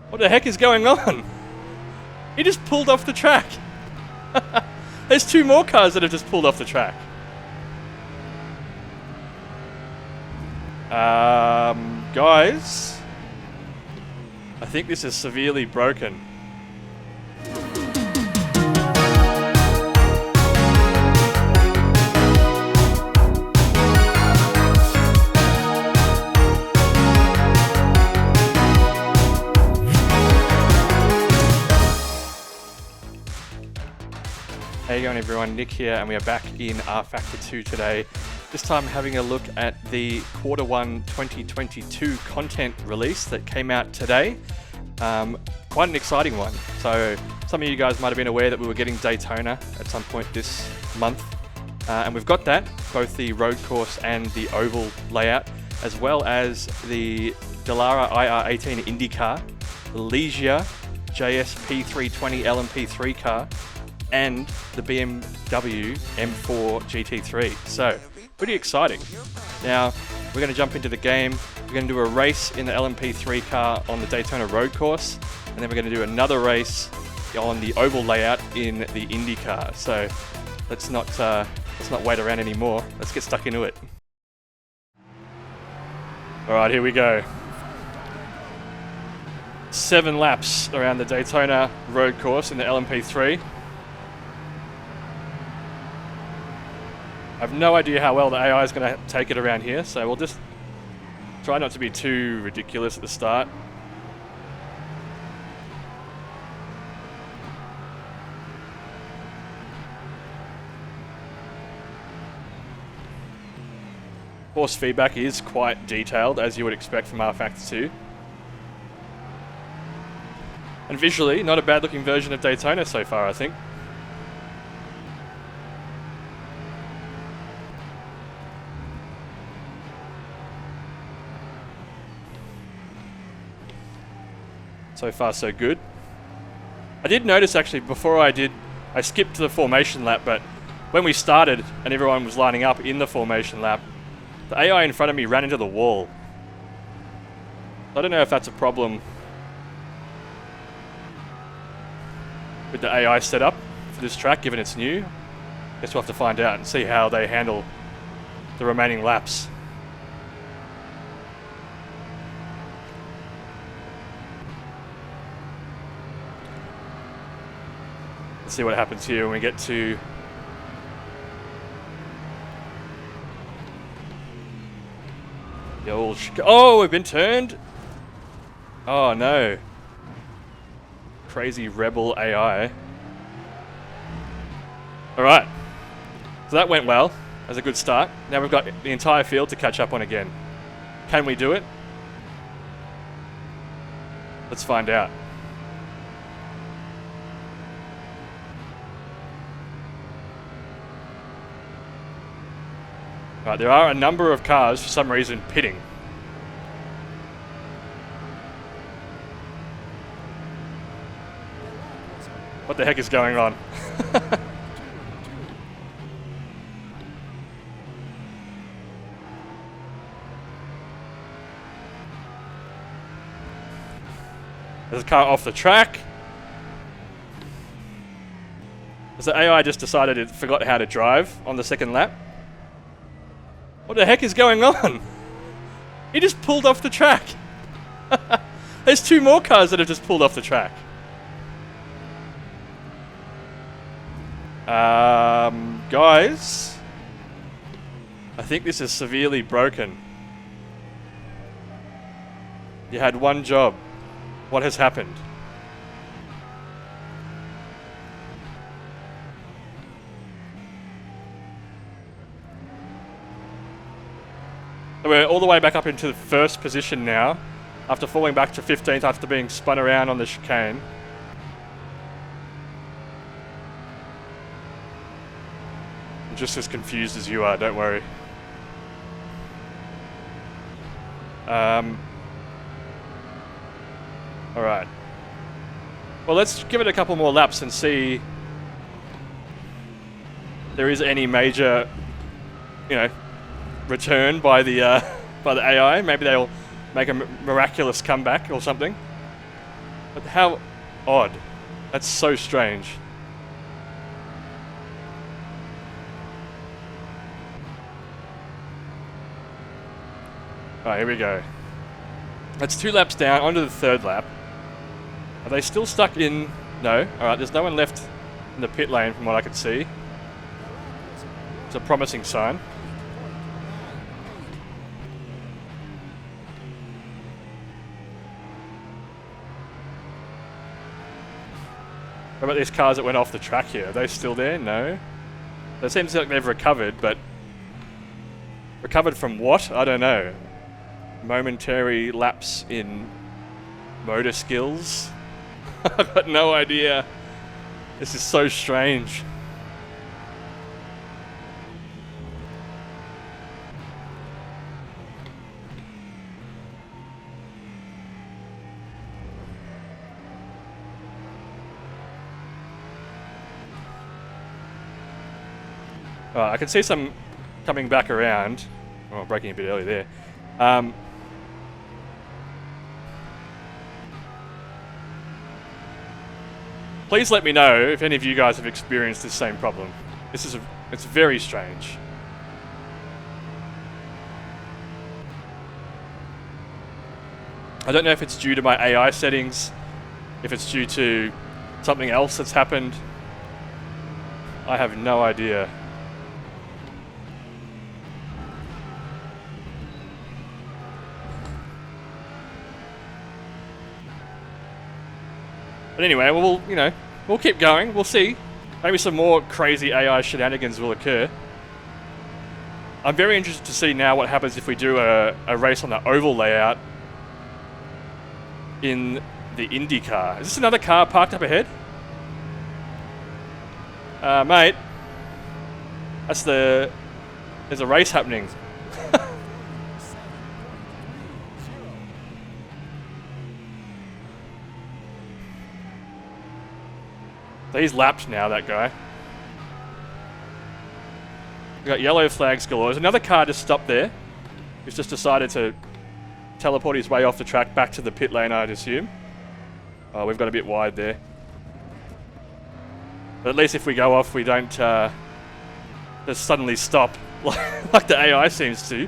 What the heck is going on? He just pulled off the track. There's two more cars that have just pulled off the track. Guys, I think this is severely broken. How you going, everyone? Nick here, and we are back in rFactor 2 today. This time having a look at the Q1 2022 content release that came out today. Quite an exciting one. So some of you guys might have been aware that we were getting Daytona at some point this month. And we've got that, both the road course and the oval layout, as well as the Dallara IR18 IndyCar, the Ligier JS-P320 LMP3 car, and the BMW M4 GT3. So, pretty exciting. Now, we're going to jump into the game. We're going to do a race in the LMP3 car on the Daytona road course, and then we're going to do another race on the oval layout in the IndyCar. So, let's not wait around anymore. Let's get stuck into it. All right, here we go. 7 laps around the Daytona road course in the LMP3. I have no idea how well the AI is going to take it around here, so we'll just try not to be too ridiculous at the start. Force feedback is quite detailed, as you would expect from rFactor 2. And visually, not a bad looking version of Daytona so far, I think. So far, so good. I did notice actually before I skipped to the formation lap, but when we started and everyone was lining up in the formation lap, the AI in front of me ran into the wall. I don't know if that's a problem with the AI setup for this track, given it's new. Guess we'll have to find out and see how they handle the remaining laps. Let's see what happens here when we get to the old oh, we've been turned. Oh no. Crazy rebel AI. Alright. So that went well. As a good start. Now we've got the entire field to catch up on again. Can we do it? Let's find out. Right, there are a number of cars, for some reason, pitting. What the heck is going on? There's a car off the track. Has the AI just decided it forgot how to drive on the second lap? What the heck is going on? He just pulled off the track. There's 2 more cars that have just pulled off the track. Guys, I think this is severely broken. You had one job. What has happened? We're all the way back up into the first position now, after falling back to 15th after being spun around on the chicane. I'm just as confused as you are, don't worry. Alright. Well, let's give it a couple more laps and see if there is any major, return by the AI. Maybe they'll make a miraculous comeback or something. But how odd. That's so strange. Alright, here we go. That's 2 laps down, onto the 3rd lap. Are they still stuck in... No. Alright, there's no one left in the pit lane from what I could see. It's a promising sign. What about these cars that went off the track here? Are they still there? No. It seems like they've recovered, but... Recovered from what? I don't know. Momentary lapse in motor skills? I've got no idea. This is so strange. I can see some coming back around. Oh, braking a bit early there. Please let me know if any of you guys have experienced this same problem. It's very strange. I don't know if it's due to my AI settings, if it's due to something else that's happened. I have no idea. But anyway, we'll keep going. We'll see. Maybe some more crazy AI shenanigans will occur. I'm very interested to see now what happens if we do a race on the oval layout in the IndyCar. Is this another car parked up ahead? Mate. There's a race happening. So he's lapped now, that guy. We've got yellow flags galore. There's another car just stopped there. He's just decided to teleport his way off the track back to the pit lane, I'd assume. Oh, we've got a bit wide there. But at least if we go off, we don't just suddenly stop like the AI seems to.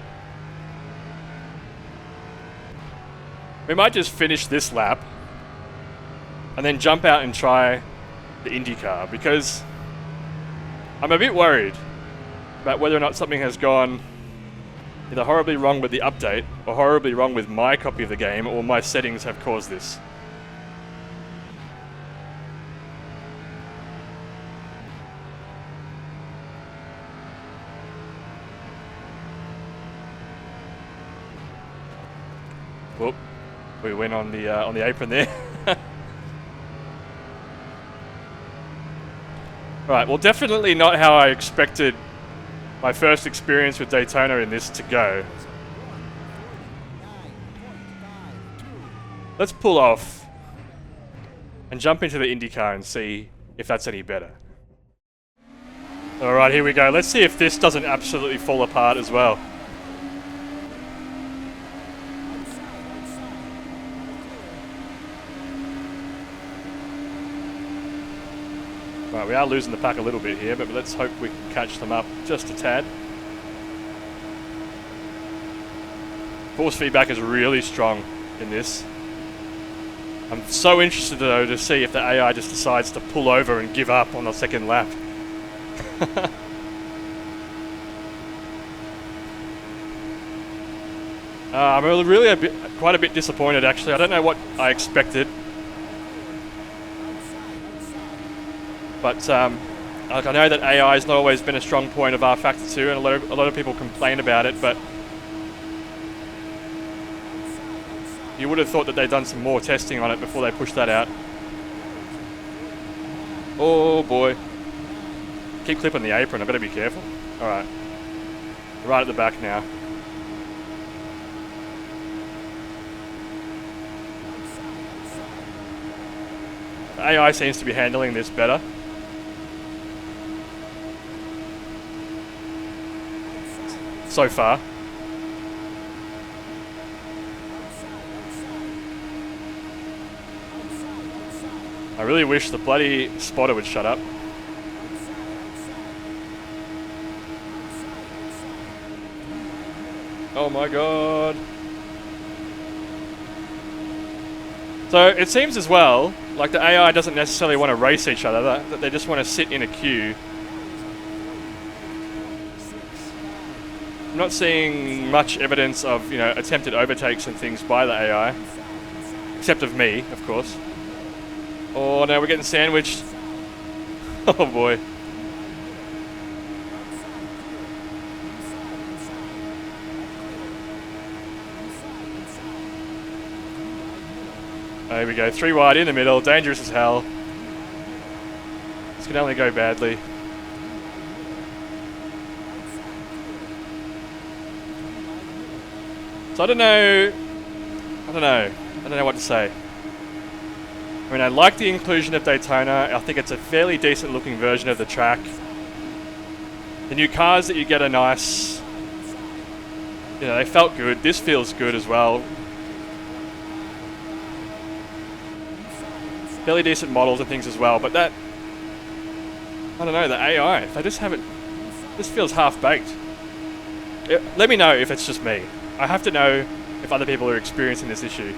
We might just finish this lap and then jump out and try the IndyCar, because I'm a bit worried about whether or not something has gone either horribly wrong with the update or horribly wrong with my copy of the game, or my settings have caused this. Whoop, we went on the apron there. Right, well, definitely not how I expected my first experience with Daytona in this to go. Let's pull off and jump into the IndyCar and see if that's any better. Alright, here we go. Let's see if this doesn't absolutely fall apart as well. Right, we are losing the pack a little bit here, but let's hope we can catch them up just a tad. Force feedback is really strong in this. I'm so interested though to see if the AI just decides to pull over and give up on the second lap. I'm really quite a bit disappointed actually. I don't know what I expected. But like I know that AI has not always been a strong point of rFactor 2, and a lot of people complain about it, but you would have thought that they'd done some more testing on it before they pushed that out. Oh boy. Keep clipping the apron, I better be careful. Alright. Right at the back now. The AI seems to be handling this better. So far. I really wish the bloody spotter would shut up. Oh my god. So it seems as well, like the AI doesn't necessarily want to race each other, that they just want to sit in a queue. I'm not seeing much evidence of, you know, attempted overtakes and things by the AI. Except of me, of course. Oh no, we're getting sandwiched. Oh boy. There we go, 3 wide in the middle, dangerous as hell. This can only go badly. So I don't know what to say. I mean, I like the inclusion of Daytona. I think it's a fairly decent looking version of the track. The new cars that you get are nice. You know, they felt good. This feels good as well. Fairly decent models and things as well, but that, I don't know, the AI, they just haven't, this feels half-baked. Let me know if it's just me. I have to know if other people are experiencing this issue.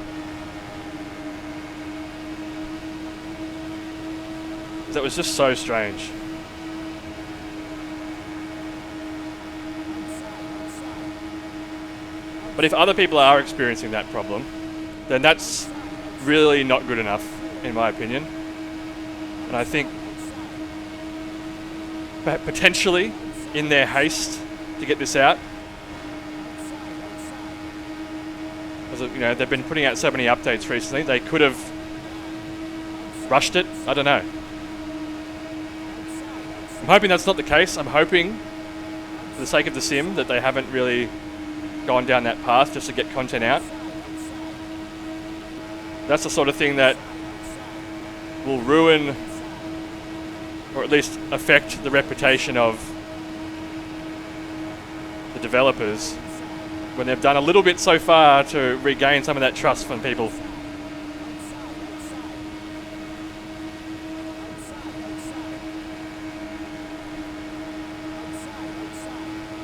That was just so strange. But if other people are experiencing that problem, then that's really not good enough, in my opinion. And I think potentially in their haste to get this out, because, you know, they've been putting out so many updates recently, they could have rushed it. I don't know. I'm hoping that's not the case. I'm hoping, for the sake of the sim, that they haven't really gone down that path just to get content out. That's the sort of thing that will ruin, or at least affect, the reputation of the developers when they've done a little bit so far to regain some of that trust from people.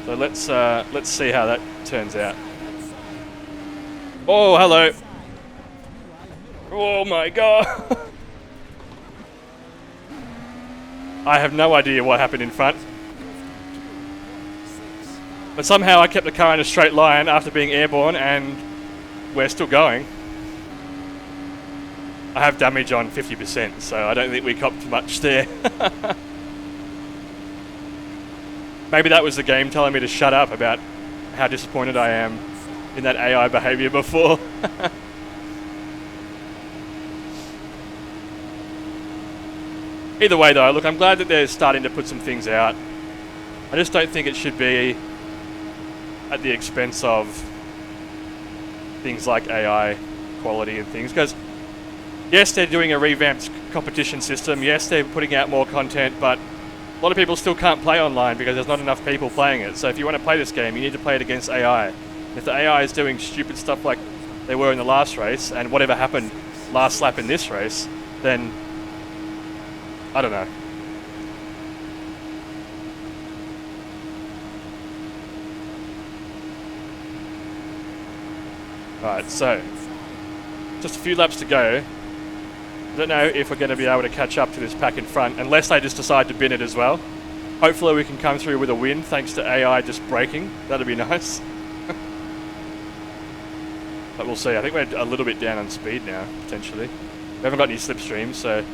So let's see how that turns out. Oh, hello. Oh my god. I have no idea what happened in front. But somehow I kept the car in a straight line after being airborne, and we're still going. I have damage on 50%, so I don't think we copped much there. Maybe that was the game telling me to shut up about how disappointed I am in that AI behavior before. Either way though, look, I'm glad that they're starting to put some things out. I just don't think it should be at the expense of things like AI quality and things, because yes, they're doing a revamped competition system, yes, they're putting out more content, but a lot of people still can't play online because there's not enough people playing it. So if you want to play this game, you need to play it against AI. If the AI is doing stupid stuff like they were in the last race, and whatever happened last lap in this race, then I don't know. Alright, so just a few laps to go. I don't know if we're going to be able to catch up to this pack in front, unless they just decide to bin it as well. Hopefully we can come through with a win thanks to AI just braking. That'd be nice. But we'll see. I think we're a little bit down on speed now, potentially. We haven't got any slipstreams, so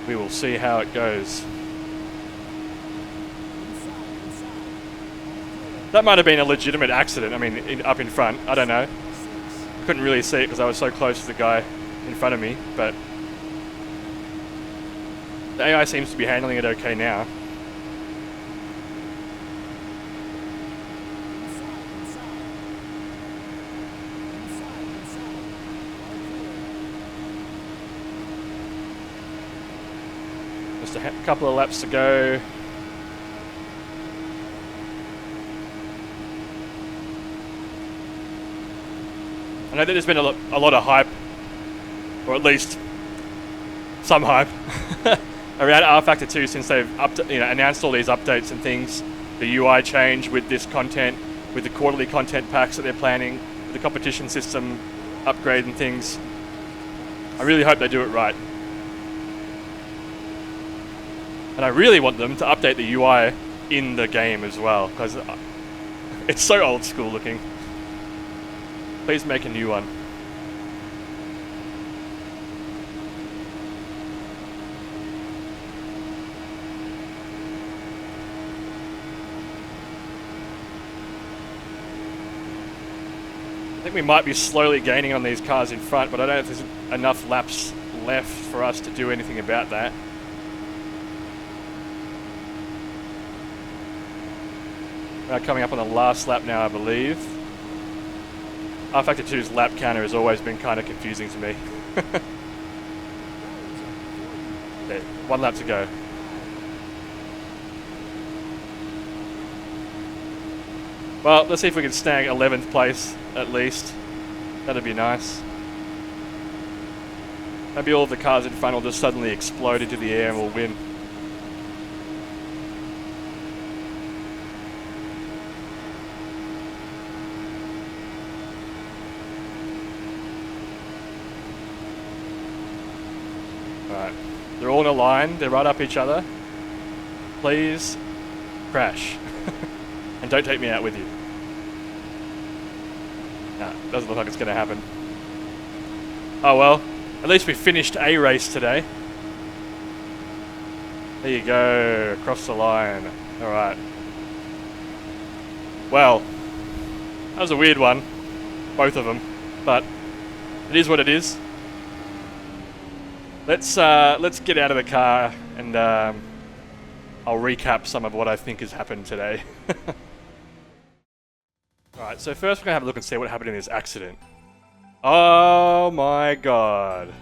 we will see how it goes. That might have been a legitimate accident, I mean, up in front, I don't know. I couldn't really see it because I was so close to the guy in front of me, but the AI seems to be handling it okay now. Just a couple of laps to go. I know that there's been a lot of hype, or at least some hype, around rFactor 2 since they've announced all these updates and things. The UI change with this content, with the quarterly content packs that they're planning, with the competition system upgrade and things. I really hope they do it right. And I really want them to update the UI in the game as well, because it's so old school looking. Please make a new one. I think we might be slowly gaining on these cars in front, but I don't know if there's enough laps left for us to do anything about that. We're coming up on the last lap now, I believe. rFactor 2's lap counter has always been kind of confusing to me. Okay, 1 lap to go. Well, let's see if we can snag 11th place at least. That'd be nice. Maybe all of the cars in front will just suddenly explode into the air and we'll win. Alright, they're all in a line, they're right up each other. Please crash. And don't take me out with you. Nah, doesn't look like it's going to happen. Oh well, at least we finished a race today. There you go, across the line. Alright. Well, that was a weird one. Both of them. But it is what it is. Let's get out of the car and I'll recap some of what I think has happened today. Alright, so first we're going to have a look and see what happened in this accident. Oh my god.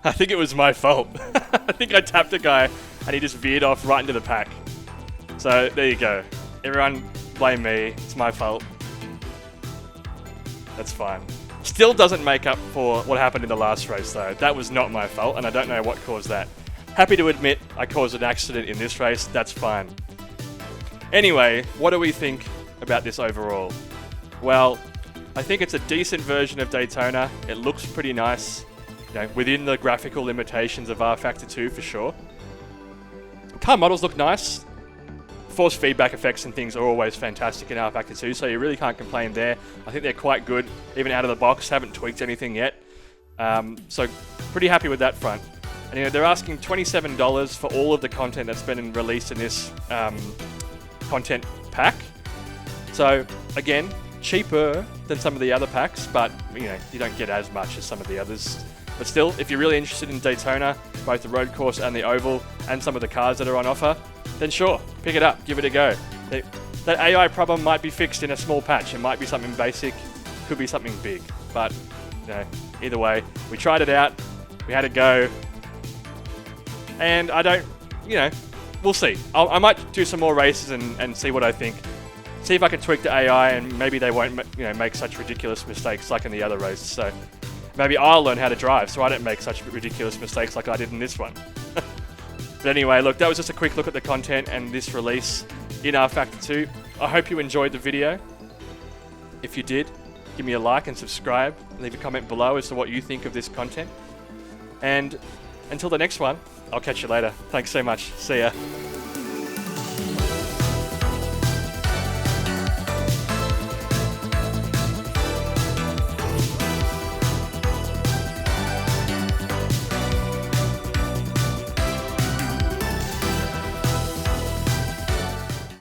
I think it was my fault. I think I tapped a guy and he just veered off right into the pack. So there you go. Everyone blame me. It's my fault. That's fine. Still doesn't make up for what happened in the last race though. That was not my fault and I don't know what caused that. Happy to admit I caused an accident in this race, that's fine. Anyway, what do we think about this overall? Well, I think it's a decent version of Daytona. It looks pretty nice, you know, within the graphical limitations of rFactor 2 for sure. Car models look nice. Force feedback effects and things are always fantastic in rFactor 2, so you really can't complain there. I think they're quite good, even out of the box, haven't tweaked anything yet. So pretty happy with that front. And you know, they're asking $27 for all of the content that's been released in this content pack. So again, cheaper than some of the other packs, but you know, you don't get as much as some of the others. But still, if you're really interested in Daytona, both the road course and the oval, and some of the cars that are on offer, then sure, pick it up, give it a go. That AI problem might be fixed in a small patch. It might be something basic, could be something big. But you know, either way, we tried it out, we had a go, and I don't, you know, we'll see. I might do some more races and see what I think. See if I can tweak the AI and maybe they won't, you know, make such ridiculous mistakes like in the other races. So maybe I'll learn how to drive so I don't make such ridiculous mistakes like I did in this one. But anyway, look, that was just a quick look at the content and this release in rFactor 2. I hope you enjoyed the video. If you did, give me a like and subscribe. Leave a comment below as to what you think of this content. And until the next one, I'll catch you later. Thanks so much. See ya.